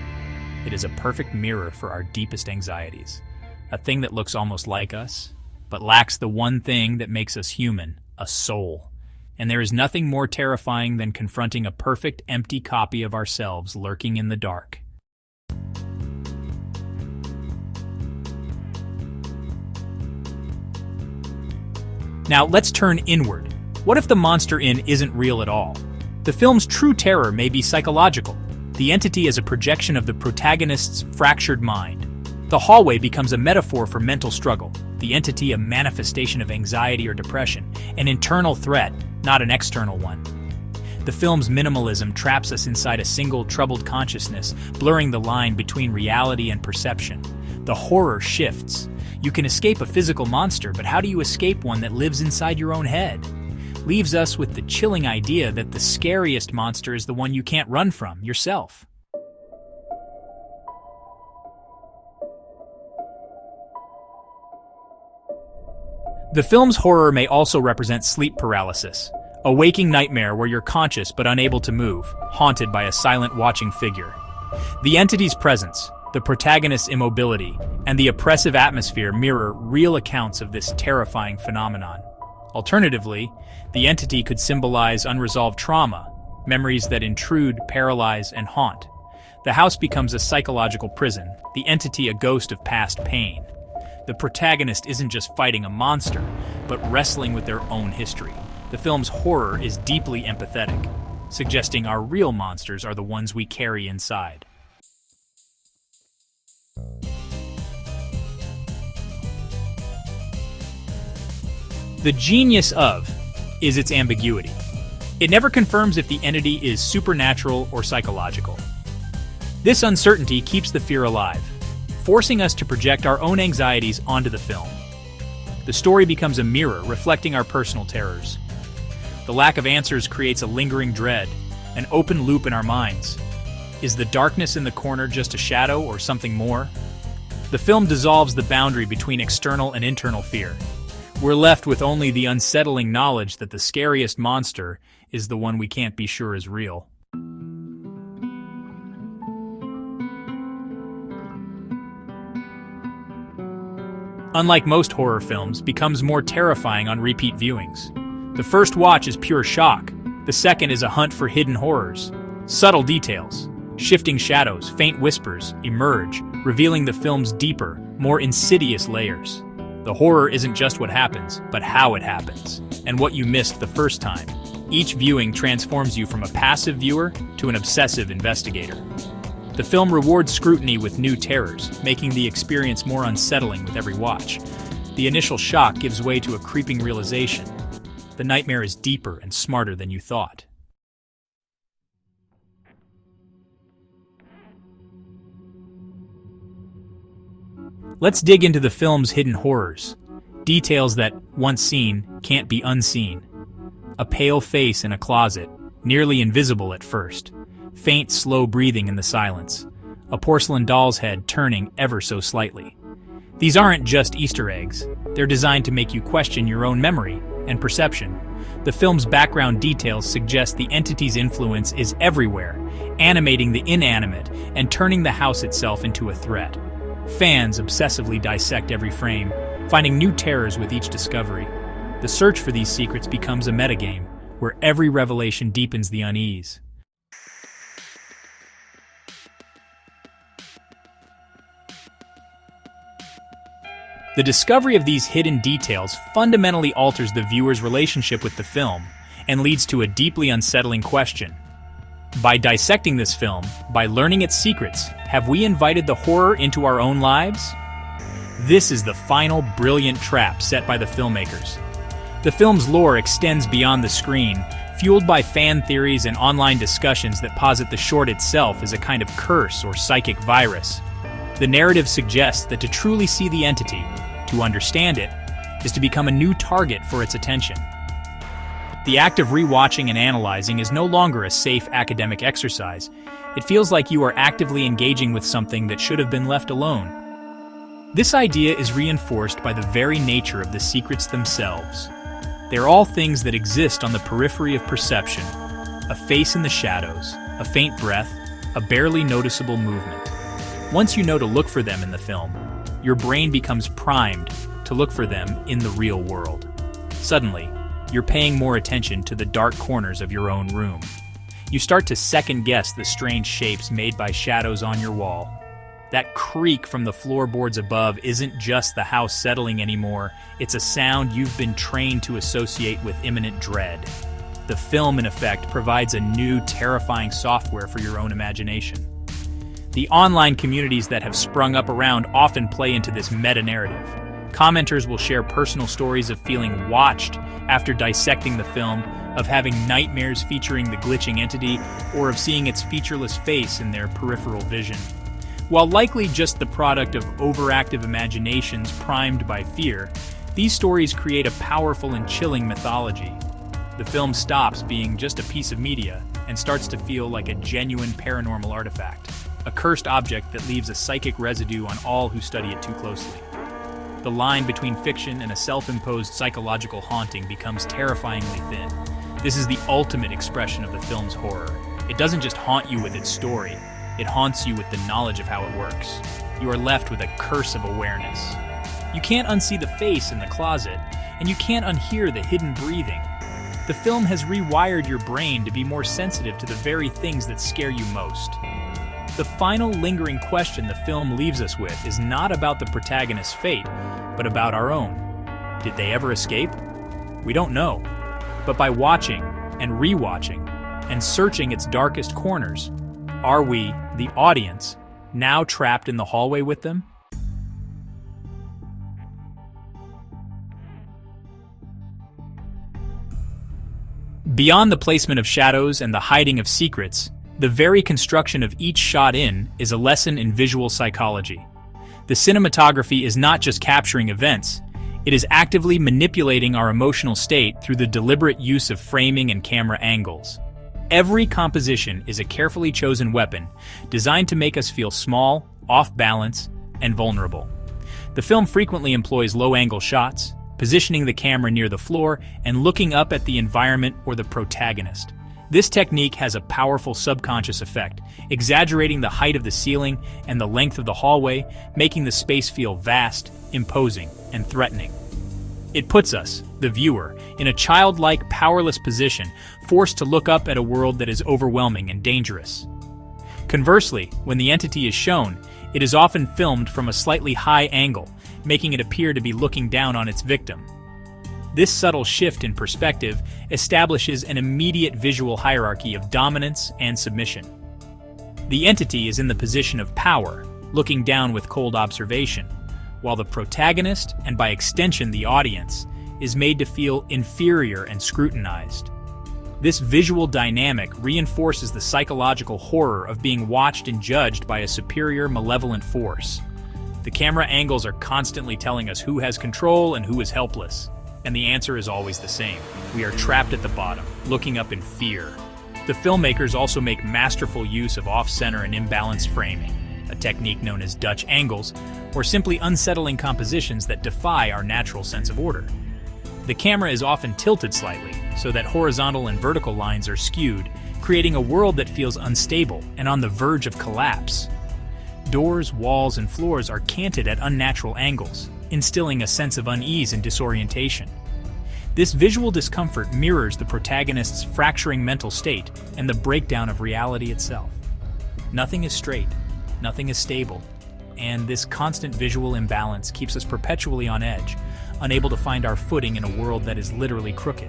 S1: It is a perfect mirror for our deepest anxieties, a thing that looks almost like us, but lacks the one thing that makes us human, a soul. And there is nothing more terrifying than confronting a perfect, empty copy of ourselves lurking in the dark. Now, let's turn inward. What if the monster isn't real at all? The film's true terror may be psychological. The entity is a projection of the protagonist's fractured mind. The hallway becomes a metaphor for mental struggle, the entity a manifestation of anxiety or depression, an internal threat, not an external one. The film's minimalism traps us inside a single, troubled consciousness, blurring the line between reality and perception. The horror shifts. You can escape a physical monster, but how do you escape one that lives inside your own head? Leaves us with the chilling idea that the scariest monster is the one you can't run from, yourself. The film's horror may also represent sleep paralysis, a waking nightmare where you're conscious but unable to move, haunted by a silent watching figure. The entity's presence, the protagonist's immobility, and the oppressive atmosphere mirror real accounts of this terrifying phenomenon. Alternatively, the entity could symbolize unresolved trauma, memories that intrude, paralyze, and haunt. The house becomes a psychological prison, the entity a ghost of past pain. The protagonist isn't just fighting a monster, but wrestling with their own history. The film's horror is deeply empathetic, suggesting our real monsters are the ones we carry inside. The genius of is its ambiguity. It never confirms if the entity is supernatural or psychological. This uncertainty keeps the fear alive, forcing us to project our own anxieties onto the film. The story becomes a mirror reflecting our personal terrors. The lack of answers creates a lingering dread, an open loop in our minds. Is the darkness in the corner just a shadow or something more? The film dissolves the boundary between external and internal fear. We're left with only the unsettling knowledge that the scariest monster is the one we can't be sure is real. Unlike most horror films, becomes more terrifying on repeat viewings. The first watch is pure shock. The second is a hunt for hidden horrors. Subtle details, shifting shadows, faint whispers emerge, revealing the film's deeper, more insidious layers. The horror isn't just what happens, but how it happens, and what you missed the first time. Each viewing transforms you from a passive viewer to an obsessive investigator. The film rewards scrutiny with new terrors, making the experience more unsettling with every watch. The initial shock gives way to a creeping realization. The nightmare is deeper and smarter than you thought. Let's dig into the film's hidden horrors. Details that, once seen, can't be unseen. A pale face in a closet, nearly invisible at first. Faint, slow breathing in the silence. A porcelain doll's head turning ever so slightly. These aren't just Easter eggs. They're designed to make you question your own memory and perception. The film's background details suggest the entity's influence is everywhere, animating the inanimate and turning the house itself into a threat. Fans obsessively dissect every frame, finding new terrors with each discovery. The search for these secrets becomes a metagame, where every revelation deepens the unease. The discovery of these hidden details fundamentally alters the viewer's relationship with the film and leads to a deeply unsettling question. By dissecting this film, by learning its secrets, have we invited the horror into our own lives? This is the final brilliant trap set by the filmmakers. The film's lore extends beyond the screen, fueled by fan theories and online discussions that posit the short itself as a kind of curse or psychic virus. The narrative suggests that to truly see the entity, to understand it, is to become a new target for its attention. The act of rewatching and analyzing is no longer a safe academic exercise. It feels like you are actively engaging with something that should have been left alone. This idea is reinforced by the very nature of the secrets themselves. They are all things that exist on the periphery of perception: a face in the shadows, a faint breath, a barely noticeable movement. Once you know to look for them in the film, your brain becomes primed to look for them in the real world. Suddenly, you're paying more attention to the dark corners of your own room. You start to second-guess the strange shapes made by shadows on your wall. That creak from the floorboards above isn't just the house settling anymore, it's a sound you've been trained to associate with imminent dread. The film, in effect, provides a new, terrifying software for your own imagination. The online communities that have sprung up around often play into this meta-narrative. Commenters will share personal stories of feeling watched after dissecting the film, of having nightmares featuring the glitching entity, or of seeing its featureless face in their peripheral vision. While likely just the product of overactive imaginations primed by fear, these stories create a powerful and chilling mythology. The film stops being just a piece of media and starts to feel like a genuine paranormal artifact, a cursed object that leaves a psychic residue on all who study it too closely. The line between fiction and a self-imposed psychological haunting becomes terrifyingly thin. This is the ultimate expression of the film's horror. It doesn't just haunt you with its story, it haunts you with the knowledge of how it works. You are left with a curse of awareness. You can't unsee the face in the closet, and you can't unhear the hidden breathing. The film has rewired your brain to be more sensitive to the very things that scare you most. The final lingering question the film leaves us with is not about the protagonist's fate, but about our own. Did they ever escape? We don't know. But by watching and rewatching and searching its darkest corners, are we, the audience, now trapped in the hallway with them? Beyond the placement of shadows and the hiding of secrets, the very construction of each shot in is a lesson in visual psychology. The cinematography is not just capturing events, it is actively manipulating our emotional state through the deliberate use of framing and camera angles. Every composition is a carefully chosen weapon designed to make us feel small, off balance, and vulnerable. The film frequently employs low-angle shots, positioning the camera near the floor and looking up at the environment or the protagonist. This technique has a powerful subconscious effect, exaggerating the height of the ceiling and the length of the hallway, making the space feel vast, imposing, and threatening. It puts us, the viewer, in a childlike, powerless position, forced to look up at a world that is overwhelming and dangerous. Conversely, when the entity is shown, it is often filmed from a slightly high angle, making it appear to be looking down on its victim. This subtle shift in perspective establishes an immediate visual hierarchy of dominance and submission. The entity is in the position of power, looking down with cold observation, while the protagonist, and by extension the audience, is made to feel inferior and scrutinized. This visual dynamic reinforces the psychological horror of being watched and judged by a superior, malevolent force. The camera angles are constantly telling us who has control and who is helpless. And the answer is always the same. We are trapped at the bottom, looking up in fear. The filmmakers also make masterful use of off-center and imbalanced framing, a technique known as Dutch angles, or simply unsettling compositions that defy our natural sense of order. The camera is often tilted slightly, so that horizontal and vertical lines are skewed, creating a world that feels unstable and on the verge of collapse. Doors, walls, and floors are canted at unnatural angles, instilling a sense of unease and disorientation. This visual discomfort mirrors the protagonist's fracturing mental state and the breakdown of reality itself. Nothing is straight, nothing is stable, and this constant visual imbalance keeps us perpetually on edge, unable to find our footing in a world that is literally crooked.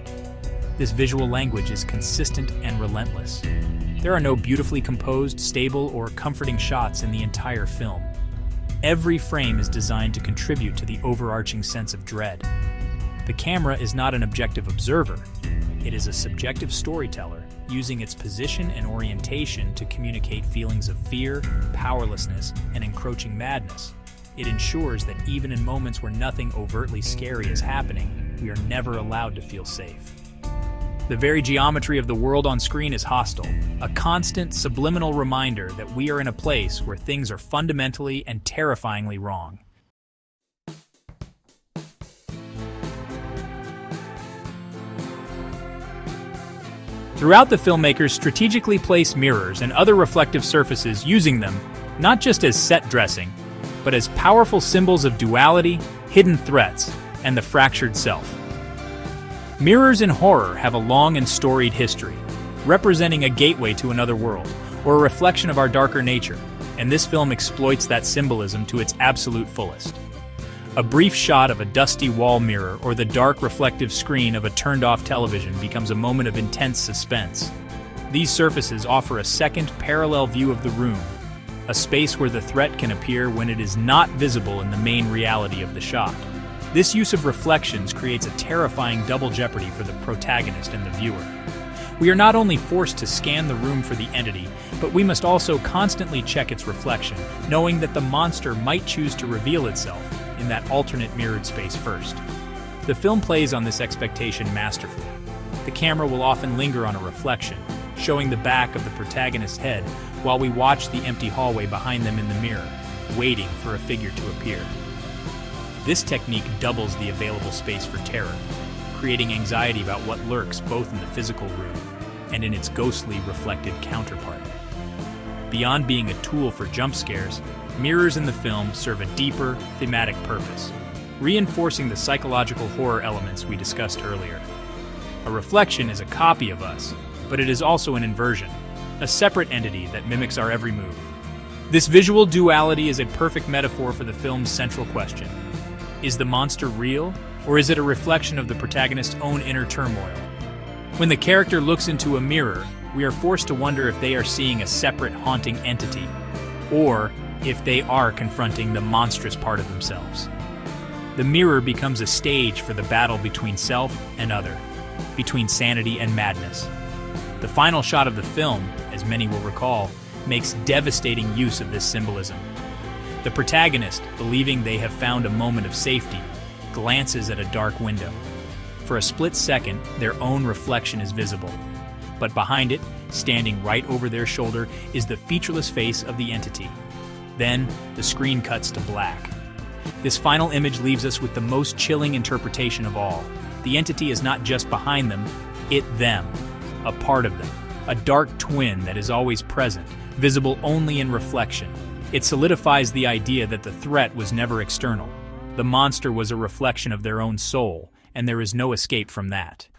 S1: This visual language is consistent and relentless. There are no beautifully composed, stable, or comforting shots in the entire film. Every frame is designed to contribute to the overarching sense of dread. The camera is not an objective observer. It is a subjective storyteller, using its position and orientation to communicate feelings of fear, powerlessness, and encroaching madness. It ensures that even in moments where nothing overtly scary is happening, we are never allowed to feel safe. The very geometry of the world on screen is hostile, a constant, subliminal reminder that we are in a place where things are fundamentally and terrifyingly wrong. Throughout, the filmmakers strategically place mirrors and other reflective surfaces, using them not just as set dressing, but as powerful symbols of duality, hidden threats, and the fractured self. Mirrors in horror have a long and storied history, representing a gateway to another world, or a reflection of our darker nature, and this film exploits that symbolism to its absolute fullest. A brief shot of a dusty wall mirror or the dark reflective screen of a turned-off television becomes a moment of intense suspense. These surfaces offer a second, parallel view of the room, a space where the threat can appear when it is not visible in the main reality of the shot. This use of reflections creates a terrifying double jeopardy for the protagonist and the viewer. We are not only forced to scan the room for the entity, but we must also constantly check its reflection, knowing that the monster might choose to reveal itself in that alternate mirrored space first. The film plays on this expectation masterfully. The camera will often linger on a reflection, showing the back of the protagonist's head while we watch the empty hallway behind them in the mirror, waiting for a figure to appear. This technique doubles the available space for terror, creating anxiety about what lurks both in the physical room and in its ghostly reflected counterpart. Beyond being a tool for jump scares, mirrors in the film serve a deeper, thematic purpose, reinforcing the psychological horror elements we discussed earlier. A reflection is a copy of us, but it is also an inversion, a separate entity that mimics our every move. This visual duality is a perfect metaphor for the film's central question. Is the monster real, or is it a reflection of the protagonist's own inner turmoil? When the character looks into a mirror, we are forced to wonder if they are seeing a separate haunting entity, or if they are confronting the monstrous part of themselves. The mirror becomes a stage for the battle between self and other, between sanity and madness. The final shot of the film, as many will recall, makes devastating use of this symbolism. The protagonist, believing they have found a moment of safety, glances at a dark window. For a split second, their own reflection is visible. But behind it, standing right over their shoulder, is the featureless face of the entity. Then, the screen cuts to black. This final image leaves us with the most chilling interpretation of all. The entity is not just behind them, them, a part of them, a dark twin that is always present, visible only in reflection. It solidifies the idea that the threat was never external. The monster was a reflection of their own soul, and there is no escape from that.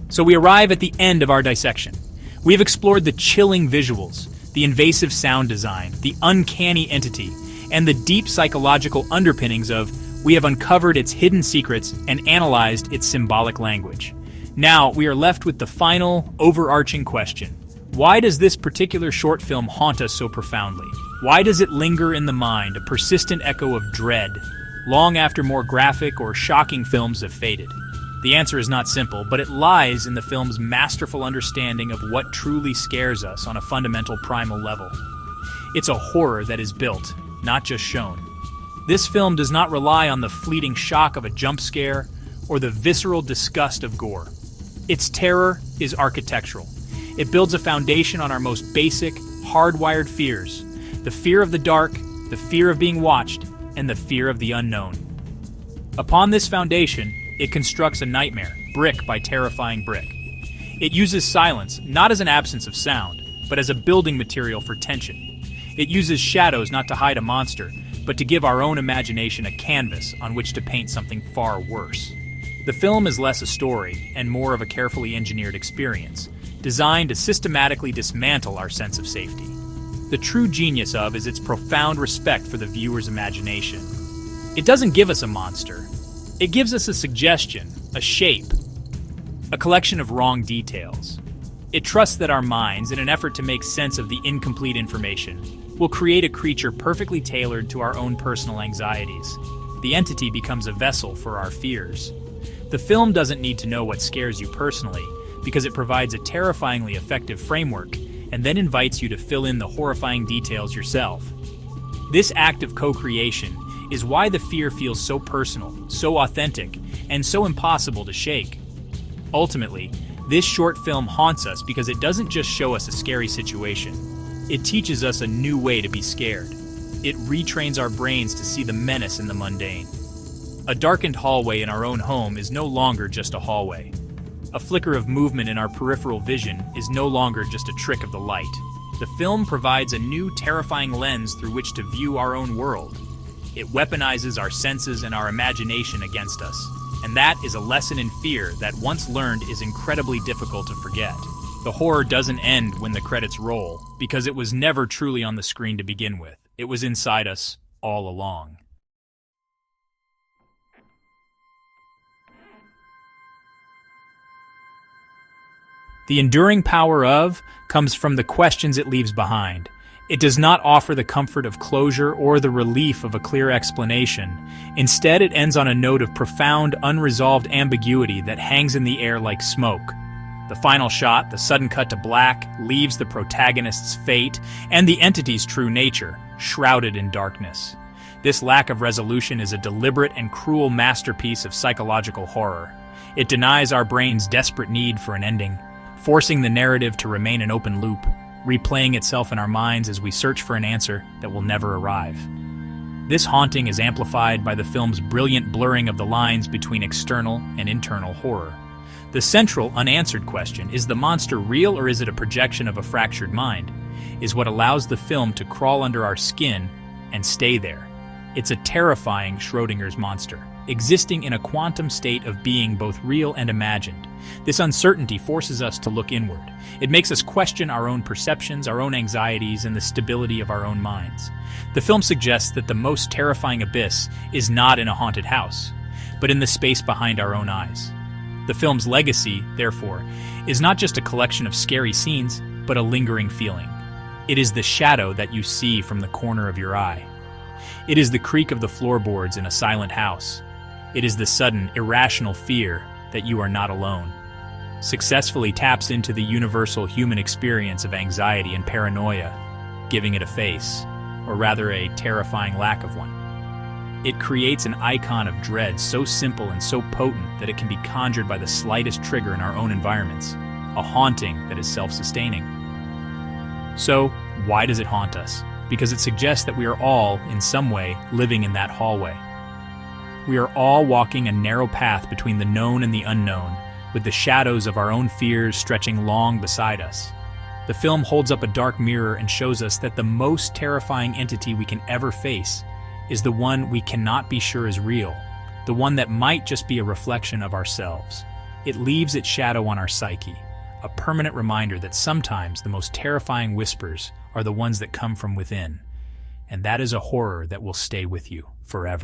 S1: So we arrive at the end of our dissection. We have explored the chilling visuals, the invasive sound design, the uncanny entity, and the deep psychological underpinnings of we have uncovered its hidden secrets and analyzed its symbolic language. Now, we are left with the final, overarching question. Why does this particular short film haunt us so profoundly? Why does it linger in the mind, a persistent echo of dread, long after more graphic or shocking films have faded? The answer is not simple, but it lies in the film's masterful understanding of what truly scares us on a fundamental primal level. It's a horror that is built, not just shown. This film does not rely on the fleeting shock of a jump scare or the visceral disgust of gore. Its terror is architectural. It builds a foundation on our most basic, hardwired fears, The fear of the dark, the fear of being watched, and the fear of the unknown. Upon this foundation, it constructs a nightmare, brick by terrifying brick. It uses silence not as an absence of sound, but as a building material for tension. It uses shadows not to hide a monster, but to give our own imagination a canvas on which to paint something far worse. The film is less a story and more of a carefully engineered experience, designed to systematically dismantle our sense of safety. The true genius of is its profound respect for the viewer's imagination. It doesn't give us a monster. It gives us a suggestion, a shape, a collection of wrong details. It trusts that our minds, in an effort to make sense of the incomplete information, will create a creature perfectly tailored to our own personal anxieties. The entity becomes a vessel for our fears. The film doesn't need to know what scares you personally, because it provides a terrifyingly effective framework and then invites you to fill in the horrifying details yourself. This act of co-creation is why the fear feels so personal, so authentic, and so impossible to shake. Ultimately, this short film haunts us because it doesn't just show us a scary situation. It teaches us a new way to be scared. It retrains our brains to see the menace in the mundane. A darkened hallway in our own home is no longer just a hallway. A flicker of movement in our peripheral vision is no longer just a trick of the light. The film provides a new, terrifying lens through which to view our own world. It weaponizes our senses and our imagination against us. And that is a lesson in fear that, once learned, is incredibly difficult to forget. The horror doesn't end when the credits roll, because it was never truly on the screen to begin with. It was inside us all along. The enduring power of comes from the questions it leaves behind. It does not offer the comfort of closure or the relief of a clear explanation. Instead, it ends on a note of profound, unresolved ambiguity that hangs in the air like smoke. The final shot, the sudden cut to black, leaves the protagonist's fate and the entity's true nature shrouded in darkness. This lack of resolution is a deliberate and cruel masterpiece of psychological horror. It denies our brain's desperate need for an ending, forcing the narrative to remain an open loop, replaying itself in our minds as we search for an answer that will never arrive. This haunting is amplified by the film's brilliant blurring of the lines between external and internal horror. The central, unanswered question, is the monster real or is it a projection of a fractured mind, is what allows the film to crawl under our skin and stay there. It's a terrifying Schrodinger's monster, existing in a quantum state of being both real and imagined. This uncertainty forces us to look inward. It makes us question our own perceptions, our own anxieties, and the stability of our own minds. The film suggests that the most terrifying abyss is not in a haunted house, but in the space behind our own eyes. The film's legacy, therefore, is not just a collection of scary scenes, but a lingering feeling. It is the shadow that you see from the corner of your eye. It is the creak of the floorboards in a silent house. It is the sudden, irrational fear that you are not alone. Successfully taps into the universal human experience of anxiety and paranoia, giving it a face, or rather a terrifying lack of one. It creates an icon of dread so simple and so potent that it can be conjured by the slightest trigger in our own environments, a haunting that is self-sustaining. So, why does it haunt us? Because it suggests that we are all, in some way, living in that hallway. We are all walking a narrow path between the known and the unknown, with the shadows of our own fears stretching long beside us. The film holds up a dark mirror and shows us that the most terrifying entity we can ever face is the one we cannot be sure is real, the one that might just be a reflection of ourselves. It leaves its shadow on our psyche, a permanent reminder that sometimes the most terrifying whispers are the ones that come from within, and that is a horror that will stay with you forever.